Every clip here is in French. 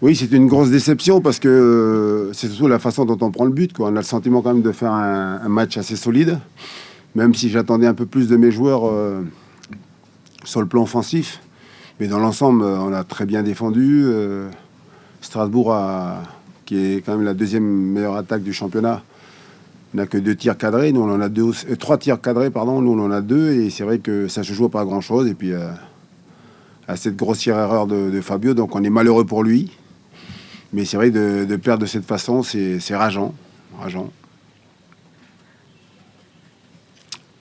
Oui, c'est une grosse déception parce que c'est surtout la façon dont on prend le but, quoi. On a le sentiment quand même de faire un match assez solide, même si j'attendais un peu plus de mes joueurs sur le plan offensif. Mais dans l'ensemble, on a très bien défendu. Strasbourg, qui est quand même la deuxième meilleure attaque du championnat, n'a que 2 tirs cadrés. Nous, on en a 3 tirs cadrés, pardon. Nous, on en a 2. Et c'est vrai que ça se joue pas à grand-chose. Et puis, à cette grossière erreur de Fabio, donc on est malheureux pour lui. Mais c'est vrai de perdre de cette façon, c'est rageant. Rageant.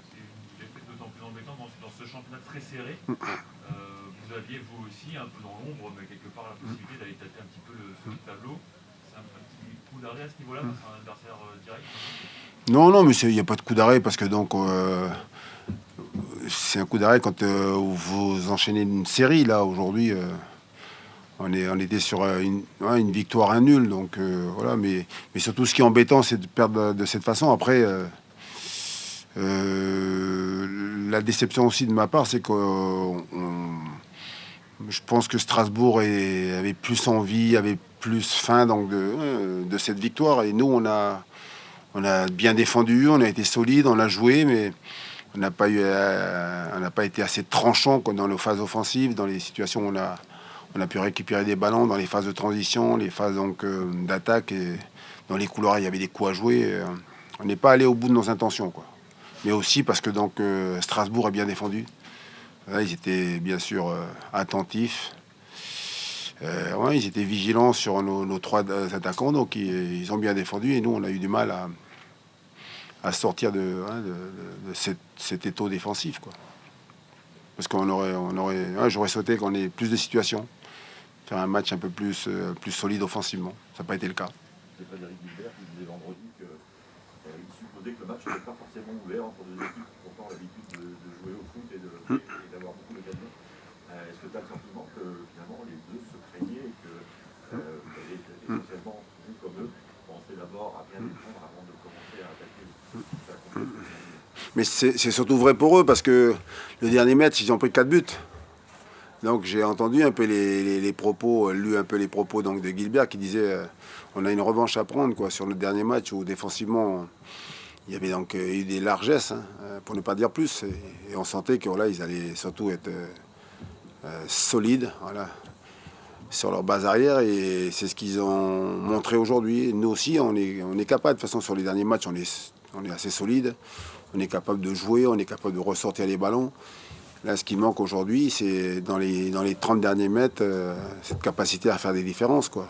C'est une défaite d'autant plus embêtante dans ce championnat très serré. Vous aviez vous aussi un peu dans l'ombre, mais quelque part la possibilité d'aller tâter un petit peu ce tableau. C'est un petit coup d'arrêt à ce niveau-là face à un adversaire direct. Non, non, mais il n'y a pas de coup d'arrêt parce que donc c'est un coup d'arrêt quand vous enchaînez une série. Là, aujourd'hui, on était sur une victoire, un nul. Donc voilà, mais surtout ce qui est embêtant, c'est de perdre de cette façon. Après, la déception aussi de ma part, c'est que je pense que Strasbourg avait plus envie, avait plus faim donc de cette victoire. Et nous, on a bien défendu, on a été solide, on a joué, mais on n'a pas été assez tranchant quoi, dans nos phases offensives, dans les situations où on a pu récupérer des ballons, dans les phases de transition, les phases donc d'attaque et dans les couloirs, il y avait des coups à jouer. On n'est pas allé au bout de nos intentions, quoi. Mais aussi parce que donc Strasbourg a bien défendu. Là, ils étaient bien sûr attentifs. Ouais, ils étaient vigilants sur nos 3 attaquants, donc ils ont bien défendu et nous, on a eu du mal à sortir de cet étau défensif, quoi. Parce j'aurais souhaité qu'on ait plus de situations, faire un match un peu plus solide offensivement. Ça n'a pas été le cas. C'est Frédéric Guilbert qui disait vendredi qu'il supposait que le match n'était pas forcément ouvert entre deux équipes qui ont l'habitude de jouer au foot et d'avoir beaucoup d'occasions. Est-ce que tu as le sentiment que finalement les deux se craignaient et que vous avez essentiellement, vu comme eux, pensé d'abord à bien défendre avant de commencer à attaquer? Mais c'est surtout vrai pour eux parce que le dernier match, ils ont pris 4 buts. Donc j'ai entendu un peu les propos, lu un peu les propos donc, de Gilbert qui disait on a une revanche à prendre quoi, sur le dernier match où défensivement il y avait donc eu des largesses, hein, pour ne pas dire plus. Et on sentait que voilà, ils allaient surtout être solides voilà, sur leur base arrière et c'est ce qu'ils ont montré aujourd'hui. Nous aussi, on est capable. De toute façon, sur les derniers matchs, on est assez solide. On est capable de jouer, on est capable de ressortir les ballons. Là, ce qui manque aujourd'hui, c'est dans les 30 derniers mètres, cette capacité à faire des différences, quoi.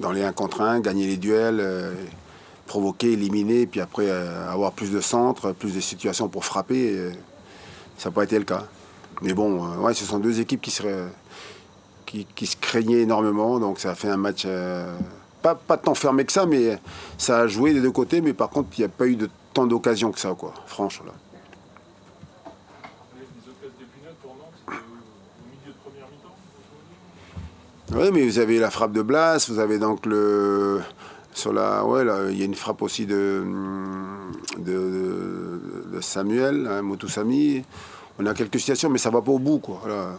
Dans les 1 contre 1, gagner les duels, provoquer, éliminer, puis après avoir plus de centres, plus de situations pour frapper. Ça n'a pas été le cas. Mais bon, ouais, ce sont 2 équipes qui se craignaient énormément, donc ça a fait un match pas tant fermé que ça, mais ça a joué des 2 côtés, mais par contre, il n'y a pas eu de tant d'occasions que ça, quoi, franchement. Là. Les occasions d'épineux pour Nantes, c'était au milieu de première mi-temps. Oui, mais vous avez la frappe de Blas, vous avez donc sur ouais, là, il y a une frappe aussi de Samuel, hein, Moutoussamy. On a quelques situations, mais ça va pas au bout, quoi. Voilà.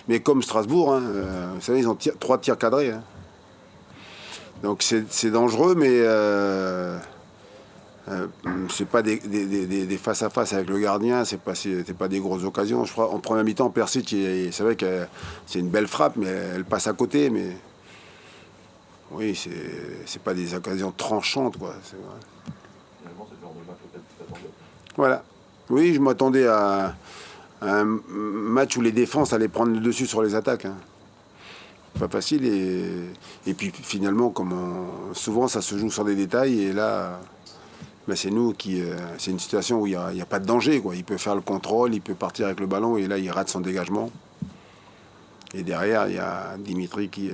Mais comme Strasbourg, hein, vous savez, ils ont 3 tirs cadrés. Hein. Donc c'est dangereux, mais c'est pas des face à face avec le gardien, c'est pas des grosses occasions. Je crois en première mi-temps, Persic, c'est vrai que c'est une belle frappe, mais elle passe à côté. Mais oui, c'est pas des occasions tranchantes, quoi. Finalement, c'est le genre de match auquel tu t'attendais. Voilà. Oui, je m'attendais à un match où les défenses allaient prendre le dessus sur les attaques. Hein. Pas facile. Et puis finalement, souvent, ça se joue sur des détails. Et là, ben c'est nous qui. C'est une situation où il n'y a pas de danger, quoi. Il peut faire le contrôle, il peut partir avec le ballon. Et là, il rate son dégagement. Et derrière, il y a Dimitri qui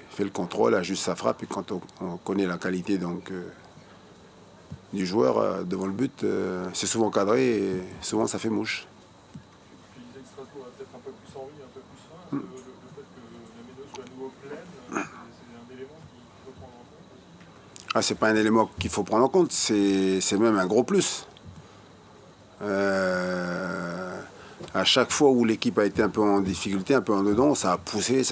fait le contrôle, ajuste sa frappe. Et quand on connaît la qualité donc, du joueur devant le but, c'est souvent cadré et souvent ça fait mouche. Tu disais que Strasbourg a peut-être un peu plus envie, un peu plus faim. Est-ce que le fait que la Méno soit à nouveau pleine, c'est un élément qu'il faut prendre en compte aussi? Ah, c'est pas un élément qu'il faut prendre en compte, c'est même un gros plus. à chaque fois où l'équipe a été un peu en difficulté, un peu en dedans, ça a poussé.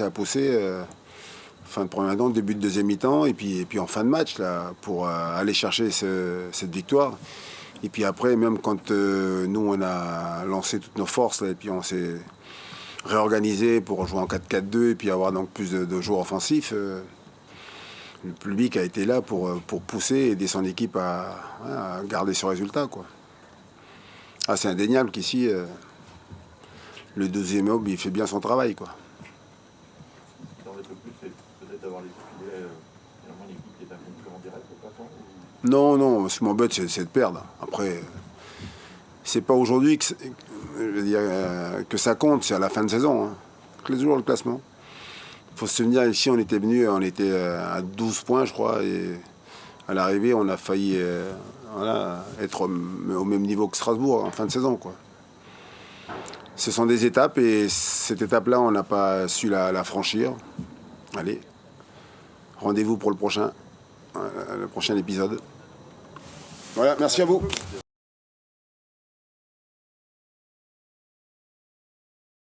Fin de première mi-temps, début de deuxième mi-temps, et puis en fin de match, là, pour aller chercher cette victoire. Et puis après, même quand nous, on a lancé toutes nos forces, là, et puis on s'est réorganisé pour jouer en 4-4-2, et puis avoir donc plus de joueurs offensifs, le public a été là pour pousser et aider son équipe à garder ce résultat, quoi. Ah, c'est indéniable qu'ici, le deuxième homme, il fait bien son travail, quoi. Ce qui t'embête le plus, c'est peut-être d'avoir les filets, finalement, une équipe qui est un concurrent direct au passant ou... Non, ce qui m'embête, c'est de perdre. Après, c'est pas aujourd'hui que ça compte, c'est à la fin de saison. Hein. Toujours le classement. Il faut se souvenir, ici, on était à 12 points, je crois, et à l'arrivée, on a failli être au même niveau que Strasbourg en fin de saison, quoi. Ce sont des étapes, et cette étape-là, on n'a pas su la franchir. Allez, rendez-vous pour le prochain épisode. Voilà, merci à vous.